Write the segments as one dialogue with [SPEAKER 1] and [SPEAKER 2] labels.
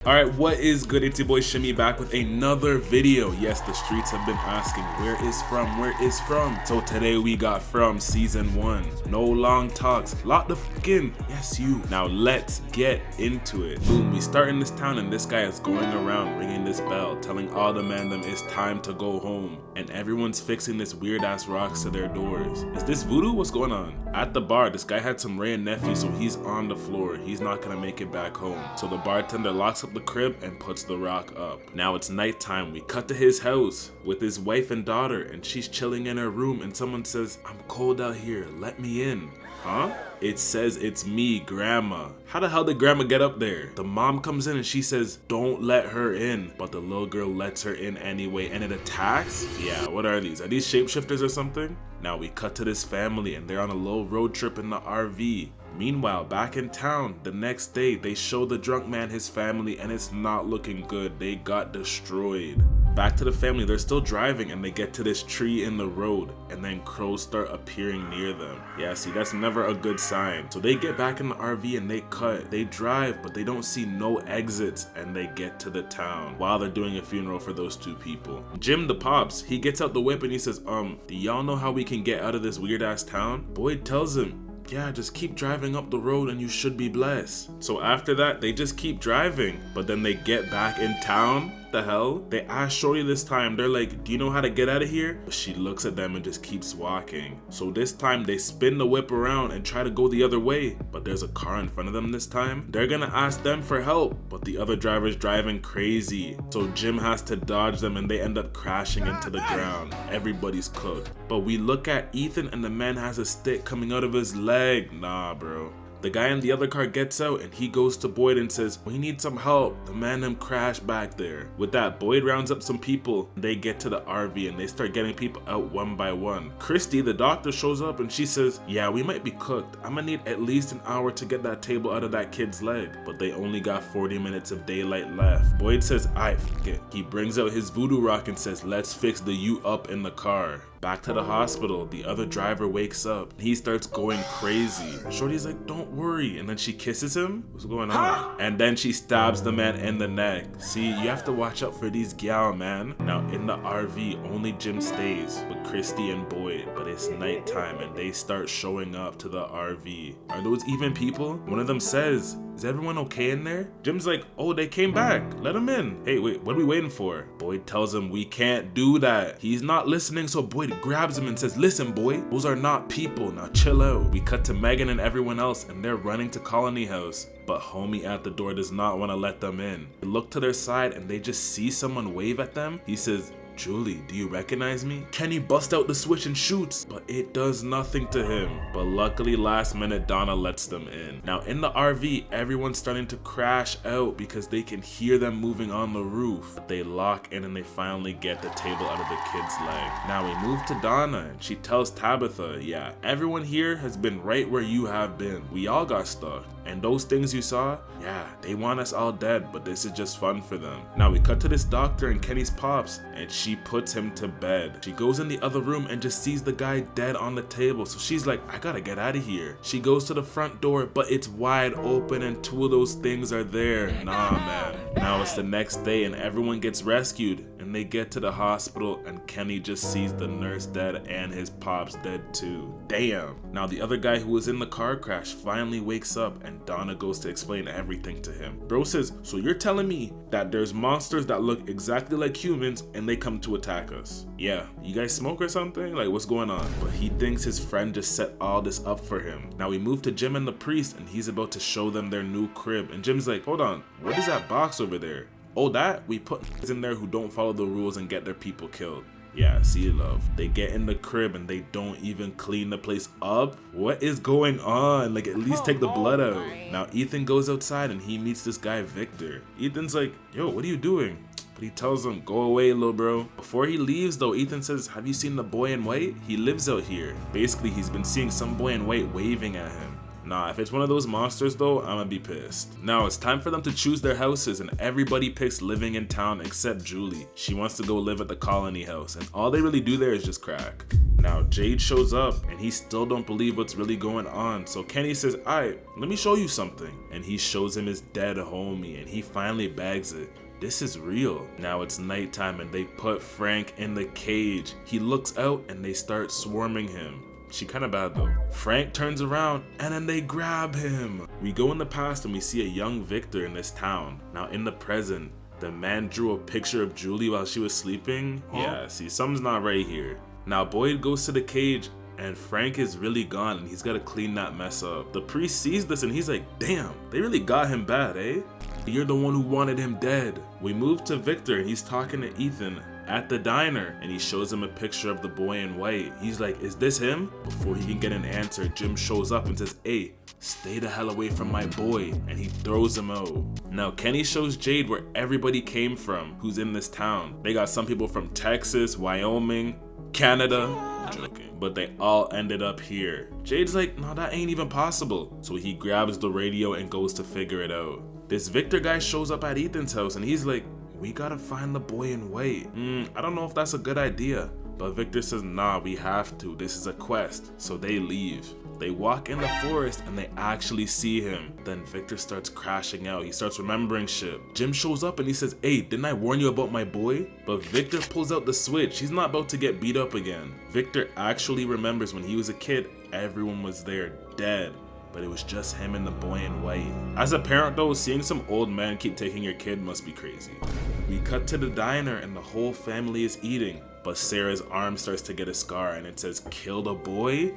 [SPEAKER 1] Alright, what is good? It's your boy Shimmy back with another video. Yes, the streets have been asking, where is From? Where is From? So today we got From Season 1. No long talks, lot the fucking, yes you. Now let's get into it. Boom, we start in this town and this guy is going around ringing this bell, telling all the mandem it's time to go home. And everyone's fixing this weird ass rocks to their doors. Is this voodoo? What's going on? At the bar, this guy had some Ray and nephew, so he's on the floor. He's not gonna make it back home. So the bartender locks up the crib and puts the rock up. Now it's nighttime. We cut to his house with his wife and daughter, and she's chilling in her room, and someone says, "I'm cold out here, let me in." Huh? It says it's me, grandma. How the hell did grandma get up there? The mom comes in and she says, "Don't let her in." But the little girl lets her in anyway, and it attacks? Yeah, what are these? Are these shapeshifters or something? Now we cut to this family and they're on a little road trip in the RV. Meanwhile, back in town, the next day, they show the drunk man his family and it's not looking good. They got destroyed. Back to the family, they're still driving and they get to this tree in the road and then crows start appearing near them. Yeah, see, that's never a good sign. So they get back in the RV and they cut. They drive, but they don't see no exits and they get to the town while they're doing a funeral for those two people. Jim, the pops, he gets out the whip and he says, do y'all know how we can get out of this weird ass town? Boyd tells him, yeah, just keep driving up the road and you should be blessed. So after that, they just keep driving, but then they get back in town. The hell? They ask Shorty this time, they're like, "Do you know how to get out of here?" But she looks at them and just keeps walking. So this time they spin the whip around and try to go the other way, but there's a car in front of them this time. They're gonna ask them for help, but the other driver's driving crazy. So Jim has to dodge them and they end up crashing into the ground. Everybody's cooked. But we look at Ethan and the man has a stick coming out of his leg. Nah, bro. The guy in the other car gets out and he goes to Boyd and says, "We need some help. The man crashed back there." With that, Boyd rounds up some people. They get to the RV and they start getting people out one by one. Christy, the doctor, shows up and she says, "Yeah, we might be cooked. I'm gonna need at least an hour to get that table out of that kid's leg." But they only got 40 minutes of daylight left. Boyd says, "Aight, fuck it." He brings out his voodoo rock and says, "Let's fix the you up in the car." Back to the hospital, the other driver wakes up. He starts going crazy. Shorty's like, "Don't worry," and then she kisses him. What's going on? And then she stabs the man in the neck. See, you have to watch out for these gal, man. Now in the RV, only Jim stays with Christy and Boyd, but it's nighttime and they start showing up to the RV. Are those even people? One of them says, "Is everyone okay in there?" Jim's like, "Oh, they came back. Let them in." Hey, wait, what are we waiting for? Boyd tells him, "We can't do that." He's not listening, so Boyd grabs him and says, "Listen, boy, those are not people. Now chill out." We cut to Megan and everyone else and they're running to Colony House. But homie at the door does not want to let them in. They look to their side and they just see someone wave at them. He says, "Julie, do you recognize me?" Kenny busts out the switch and shoots, but it does nothing to him. But luckily last minute Donna lets them in. Now in the RV, everyone's starting to crash out because they can hear them moving on the roof. They lock in and they finally get the table out of the kid's leg. Now we move to Donna and she tells Tabitha, "Yeah, everyone here has been right where you have been. We all got stuck. And those things you saw, yeah, they want us all dead, but this is just fun for them." Now we cut to this doctor and Kenny's pops, and she puts him to bed. She goes in the other room and just sees the guy dead on the table. So she's like, "I gotta get out of here." She goes to the front door, but it's wide open and two of those things are there. Nah, man. Now it's the next day and everyone gets rescued. And they get to the hospital and Kenny just sees the nurse dead and his pops dead too. Damn. Now the other guy who was in the car crash finally wakes up and Donna goes to explain everything to him. Bro says, "So you're telling me that there's monsters that look exactly like humans and they come to attack us? Yeah, you guys smoke or something? Like, what's going on?" But he thinks his friend just set all this up for him. Now we move to Jim and the priest and he's about to show them their new crib. And Jim's like, "Hold on, what is that box over there?" "Oh, that? We put in there who don't follow the rules and get their people killed." Yeah, see, love. They get in the crib and they don't even clean the place up. What is going on? Like, at least take the blood out. Now Ethan goes outside and he meets this guy Victor. Ethan's like, "Yo, what are you doing?" But he tells him, "Go away, little bro." Before he leaves though, Ethan says, "Have you seen the boy in white? He lives out here." Basically, he's been seeing some boy in white waving at him. Nah, if it's one of those monsters though, I'ma be pissed. Now it's time for them to choose their houses, and everybody picks living in town except Julie. She wants to go live at the colony house, and all they really do there is just crack. Now Jade shows up and he still don't believe what's really going on, so Kenny says, alright, let me show you something. And he shows him his dead homie and he finally bags it. This is real. Now it's nighttime and they put Frank in the cage. He looks out and they start swarming him. She kinda bad though. Frank turns around and then they grab him. We go in the past and we see a young Victor in this town. Now in the present, the man drew a picture of Julie while she was sleeping. Yeah, see, something's not right here. Now Boyd goes to the cage and Frank is really gone and he's gotta clean that mess up. The priest sees this and he's like, damn, they really got him bad, eh? You're the one who wanted him dead. We move to Victor and he's talking to Ethan at the diner and he shows him a picture of the boy in white. He's like, is this him? Before he can get an answer, Jim shows up and says, hey, stay the hell away from my boy, and he throws him out. Now Kenny shows Jade where everybody came from who's in this town. They got some people from Texas, Wyoming, Canada. I'm joking, but they all ended up here. Jade's like, no, that ain't even possible. So he grabs the radio and goes to figure it out. This Victor guy shows up at Ethan's house and he's like, we gotta find the boy in white. I don't know if that's a good idea. But Victor says, nah, we have to. This is a quest. So they leave. They walk in the forest and they actually see him. Then Victor starts crashing out. He starts remembering shit. Jim shows up and he says, hey, didn't I warn you about my boy? But Victor pulls out the switch. He's not about to get beat up again. Victor actually remembers when he was a kid, everyone was there dead. But it was just him and the boy in white. As a parent though, seeing some old man keep taking your kid must be crazy. We cut to the diner and the whole family is eating. But Sarah's arm starts to get a scar and it says, kill the boy?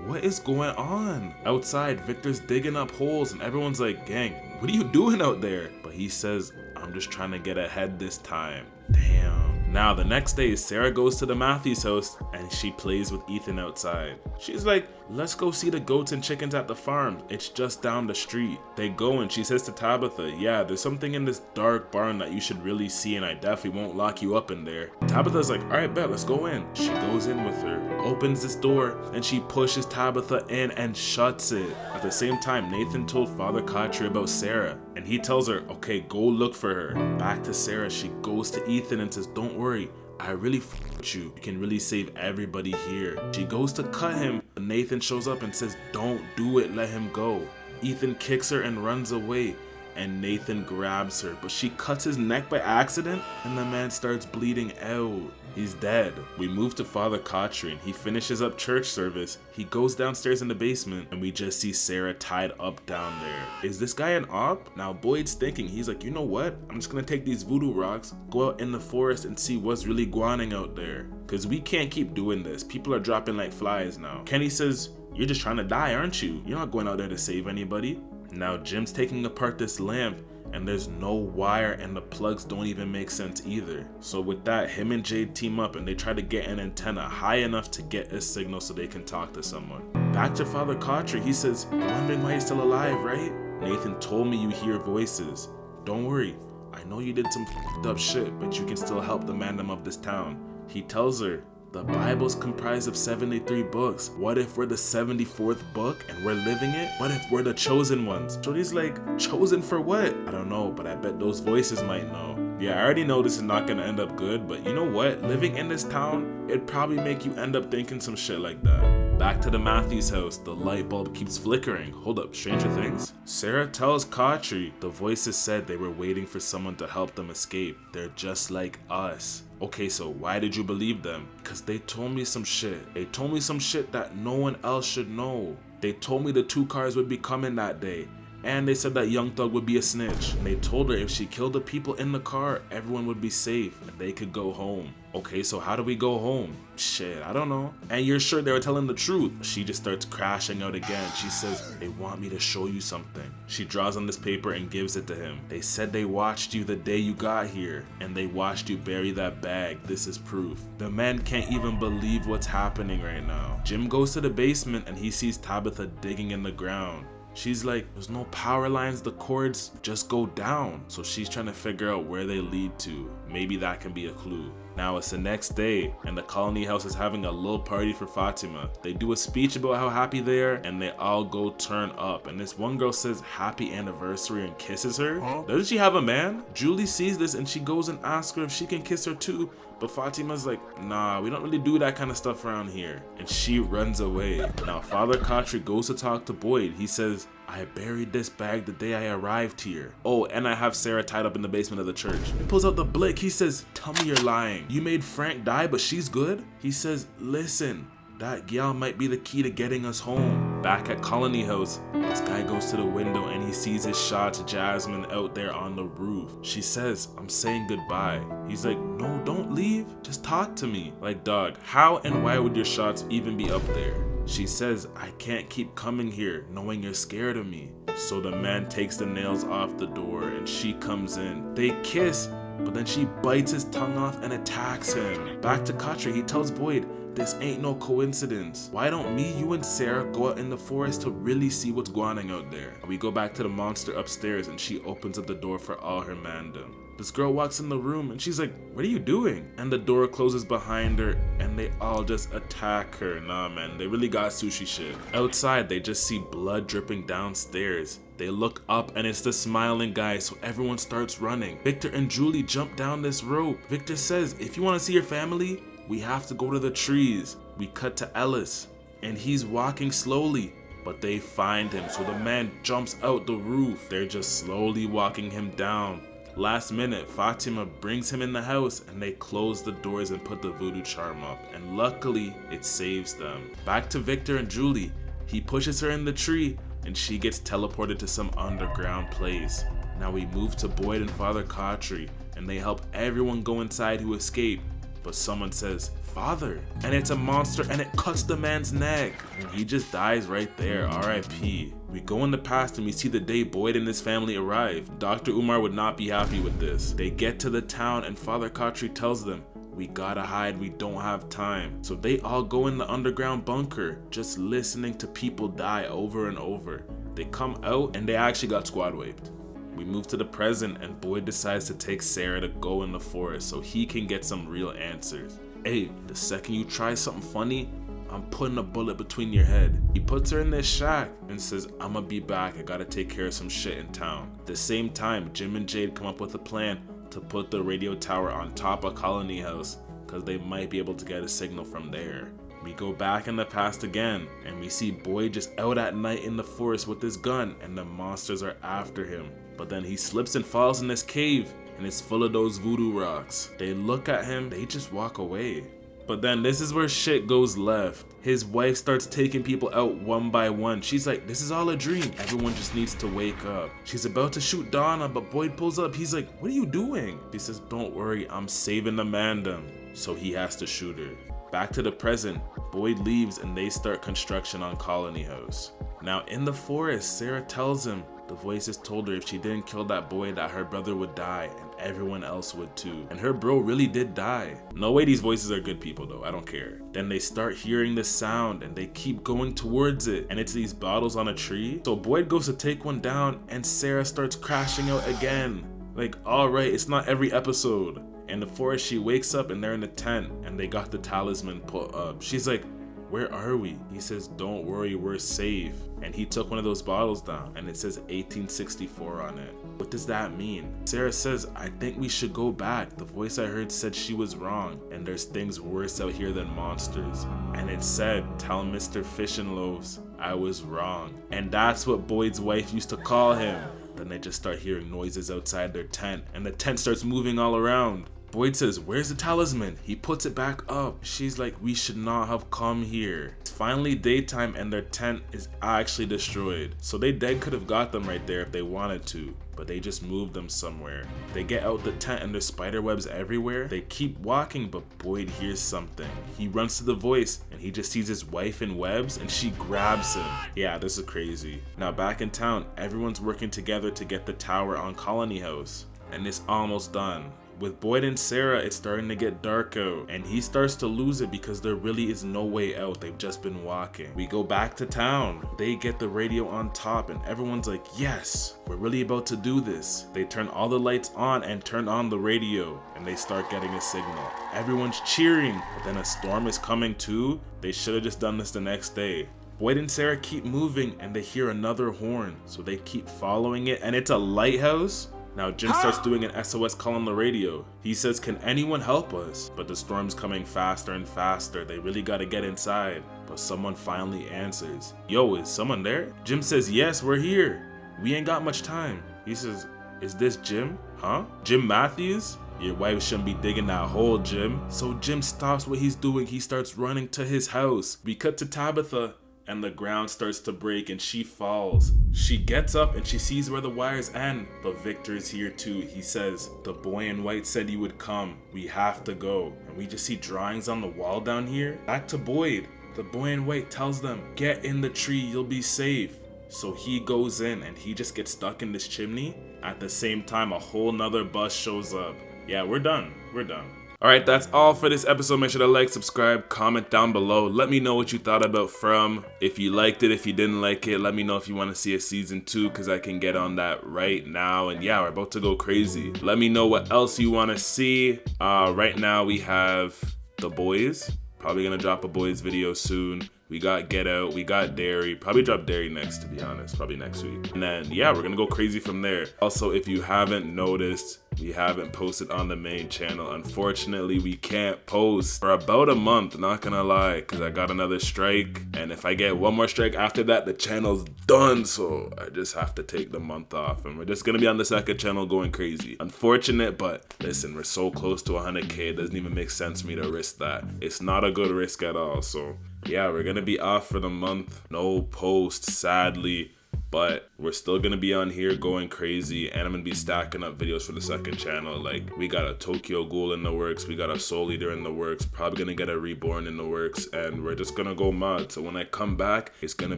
[SPEAKER 1] What is going on? Outside, Victor's digging up holes and everyone's like, gang, what are you doing out there? But he says, I'm just trying to get ahead this time. Damn. Now the next day, Sarah goes to the Matthews house and she plays with Ethan outside. She's like, let's go see the goats and chickens at the farm. It's just down the street. They go and she says to Tabitha, yeah, there's something in this dark barn that you should really see and I definitely won't lock you up in there. Tabitha's like, all right, bet, let's go in. She goes in with her, opens this door, and she pushes Tabitha in and shuts it. At the same time, Nathan told Father Khatri about Sarah and he tells her, okay, go look for her. Back to Sarah, she goes to Ethan and says, don't worry, I really with you. You can really save everybody here. She goes to cut him, but Nathan shows up and says, don't do it, let him go. Ethan kicks her and runs away, and Nathan grabs her, but she cuts his neck by accident, and the man starts bleeding out. He's dead. We move to Father Khatri and he finishes up church service. He goes downstairs in the basement and we just see Sarah tied up down there. Is this guy an op? Now Boyd's thinking, he's like, you know what? I'm just gonna take these voodoo rocks, go out in the forest and see what's really guaning out there. Cause we can't keep doing this. People are dropping like flies now. Kenny says, you're just trying to die, aren't you? You're not going out there to save anybody. Now Jim's taking apart this lamp and there's no wire and the plugs don't even make sense either. So with that, him and Jade team up and they try to get an antenna high enough to get a signal so they can talk to someone. Back to Father Khatri, he says, you're wondering why he's still alive, right? Nathan told me you hear voices. Don't worry, I know you did some f***ed up shit, but you can still help the mandem of this town. He tells her, the Bible's comprised of 73 books. What if we're the 74th book and we're living it? What if we're the chosen ones? So he's like, chosen for what? I don't know, but I bet those voices might know. Yeah, I already know this is not gonna end up good, but you know what? Living in this town, it'd probably make you end up thinking some shit like that. Back to the Matthews house, the light bulb keeps flickering. Hold up, stranger things? Sarah tells Khatri the voices said they were waiting for someone to help them escape. They're just like us. Okay, so why did you believe them? Because they told me some shit. They told me some shit that no one else should know. They told me the 2 cars would be coming that day. And they said that Young Thug would be a snitch. And they told her if she killed the people in the car, everyone would be safe and they could go home. Okay, so how do we go home? Shit, I don't know. And you're sure they were telling the truth? She just starts crashing out again. She says, they want me to show you something. She draws on this paper and gives it to him. They said they watched you the day you got here, and they watched you bury that bag. This is proof. The man can't even believe what's happening right now. Jim goes to the basement and he sees Tabitha digging in the ground. She's like, there's no power lines, the cords just go down. So she's trying to figure out where they lead to. Maybe that can be a clue. Now it's the next day, and the colony house is having a little party for Fatima. They do a speech about how happy they are, and they all go turn up. And this one girl says happy anniversary and kisses her. Doesn't she have a man? Julie sees this and she goes and asks her if she can kiss her too. But Fatima's like, nah, we don't really do that kind of stuff around here. And she runs away. Now Father Khatri goes to talk to Boyd. He says, I buried this bag the day I arrived here. Oh, and I have Sarah tied up in the basement of the church. He pulls out the blick. He says, tell me you're lying. You made Frank die, but she's good? He says, listen, that gal might be the key to getting us home. Back at Colony House, this guy goes to the window and he sees his shot Jasmine out there on the roof. She says, I'm saying goodbye. He's like, no, don't leave. Just talk to me. Like, dog, how and why would your shots even be up there? She says, I can't keep coming here knowing you're scared of me. So the man takes the nails off the door and she comes in. They kiss, but then she bites his tongue off and attacks him. Back to Khatri, he tells Boyd, this ain't no coincidence. Why don't me, you, and Sarah go out in the forest to really see what's going on out there? We go back to the monster upstairs and she opens up the door for all her mandem. This girl walks in the room and she's like, what are you doing? And the door closes behind her and they all just attack her. Nah, man, they really got sushi shit. Outside, they just see blood dripping downstairs. They look up and it's the smiling guy, so everyone starts running. Victor and Julie jump down this rope. Victor says, if you want to see your family, we have to go to the trees. We cut to Ellis and he's walking slowly, but they find him, so the man jumps out the roof. They're just slowly walking him down. Last minute, Fatima brings him in the house and they close the doors and put the voodoo charm up, and luckily it saves them. Back to Victor and Julie. He pushes her in the tree and she gets teleported to some underground place. Now we move to Boyd and Father Khatri and they help everyone go inside who escaped, but someone says, Father, and it's a monster and it cuts the man's neck and he just dies right there. RIP. We go in the past and we see the day Boyd and his family arrive. Dr. Umar would not be happy with this. They get to the town and Father Khatri tells them, we gotta hide, we don't have time. So they all go in the underground bunker, just listening to people die over and over. They come out and they actually got squad wiped. We move to the present and Boyd decides to take Sarah to go in the forest so he can get some real answers. Hey, the second you try something funny, I'm putting a bullet between your head. He puts her in this shack and says, I'ma be back, I gotta take care of some shit in town. At the same time, Jim and Jade come up with a plan to put the radio tower on top of Colony House, cause they might be able to get a signal from there. We go back in the past again, and we see Boyd just out at night in the forest with his gun, and the monsters are after him. But then he slips and falls in this cave, and it's full of those voodoo rocks. They look at him, they just walk away. But then this is where shit goes left. His wife starts taking people out one by one. She's like, this is all a dream. Everyone just needs to wake up. She's about to shoot Donna, but Boyd pulls up. He's like, what are you doing? He says, don't worry, I'm saving the mandem. So he has to shoot her. Back to the present, Boyd leaves and they start construction on Colony House. Now in the forest, Sarah tells him the voices told her if she didn't kill that boy that her brother would die and everyone else would too. And her bro really did die. No way these voices are good people though, I don't care. Then they start hearing the sound and they keep going towards it and it's these bottles on a tree. So Boyd goes to take one down and Sarah starts crashing out again. Like, alright, it's not every episode. In the forest, she wakes up and they're in a tent and they got the talisman put up. She's like, where are we? He says, don't worry, we're safe. And he took one of those bottles down and it says 1864 on it. What does that mean? Sarah says, I think we should go back. The voice I heard said she was wrong and there's things worse out here than monsters. And it said, tell Mr. Fish and Loaves I was wrong. And that's what Boyd's wife used to call him. Then they just start hearing noises outside their tent and the tent starts moving all around. Boyd says, where's the talisman? He puts it back up. She's like, we should not have come here. It's finally daytime and their tent is actually destroyed. So they dead could have got them right there if they wanted to, but they just moved them somewhere. They get out the tent and there's spider webs everywhere. They keep walking, but Boyd hears something. He runs to the voice and he just sees his wife in webs and she grabs him. Yeah, this is crazy. Now back in town, everyone's working together to get the tower on Colony House. And it's almost done. with Boyd and Sarah, it's starting to get dark out, and he starts to lose it because there really is no way out. They've just been walking. We go back to town. They get the radio on top, and everyone's like, yes, we're really about to do this. They turn all the lights on and turn on the radio, and they start getting a signal. Everyone's cheering, but then a storm is coming too. They should have just done this the next day. Boyd and Sarah keep moving, and they hear another horn, so they keep following it, and it's a lighthouse. Now Jim starts doing an SOS call on the radio. He says, can anyone help us? But the storm's coming faster and faster. They really gotta get inside. But someone finally answers. Yo, is someone there? Jim says, yes, we're here. We ain't got much time. He says, is this Jim? Huh? Jim Matthews? Your wife shouldn't be digging that hole, Jim. So Jim stops what he's doing. He starts running to his house. We cut to Tabitha, and the ground starts to break and she falls. She gets up and she sees where the wires end, but Victor is here too. He says, the boy in white said he would come. We have to go. And we just see drawings on the wall down here. Back to Boyd. The boy in white tells them, get in the tree, you'll be safe. So he goes in and he just gets stuck in this chimney. At the same time, a whole nother bus shows up. Yeah, we're done. We're done. Alright, that's all for this episode. Make sure to like, subscribe, comment down below. Let me know what you thought about From. If you liked it, if you didn't like it, let me know if you want to see a season 2, because I can get on that right now. And yeah, we're about to go crazy. Let me know what else you want to see. Right now we have The Boys. Probably gonna drop a Boys video soon. We got Get Out, we got Dairy. Probably drop Dairy next, to be honest. Probably next week. And then, yeah, we're gonna go crazy from there. Also, if you haven't noticed, we haven't posted on the main channel. Unfortunately, we can't post for about a month, not gonna lie, because I got another strike. And if I get one more strike after that, the channel's done. So I just have to take the month off. And we're just gonna be on the second channel going crazy. Unfortunate, but listen, we're so close to 100K. It doesn't even make sense for me to risk that. It's not a good risk at all. So yeah, we're gonna be off for the month. No post, sadly. But we're still gonna be on here going crazy, and I'm gonna be stacking up videos for the second channel. Like, we got a Tokyo Ghoul in the works, we got a Soul Eater in the works, probably gonna get a Reborn in the works, and we're just gonna go mad. So when I come back, it's gonna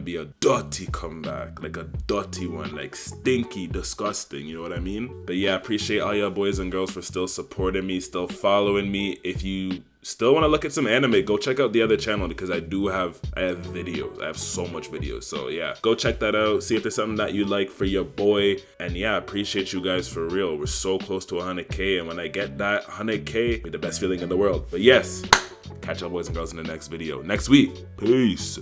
[SPEAKER 1] be a dirty comeback, like a dirty one, like stinky, disgusting, you know what I mean? But yeah, appreciate all y'all boys and girls for still supporting me, still following me. If you still want to look at some anime, go check out the other channel, because I have videos. I have so much videos. So yeah, go check that out. See if there's something that you like for your boy. And yeah, appreciate you guys for real. We're so close to 100K. And when I get that 100K, it'll be the best feeling in the world. But yes, catch y'all boys and girls in the next video next week. Peace.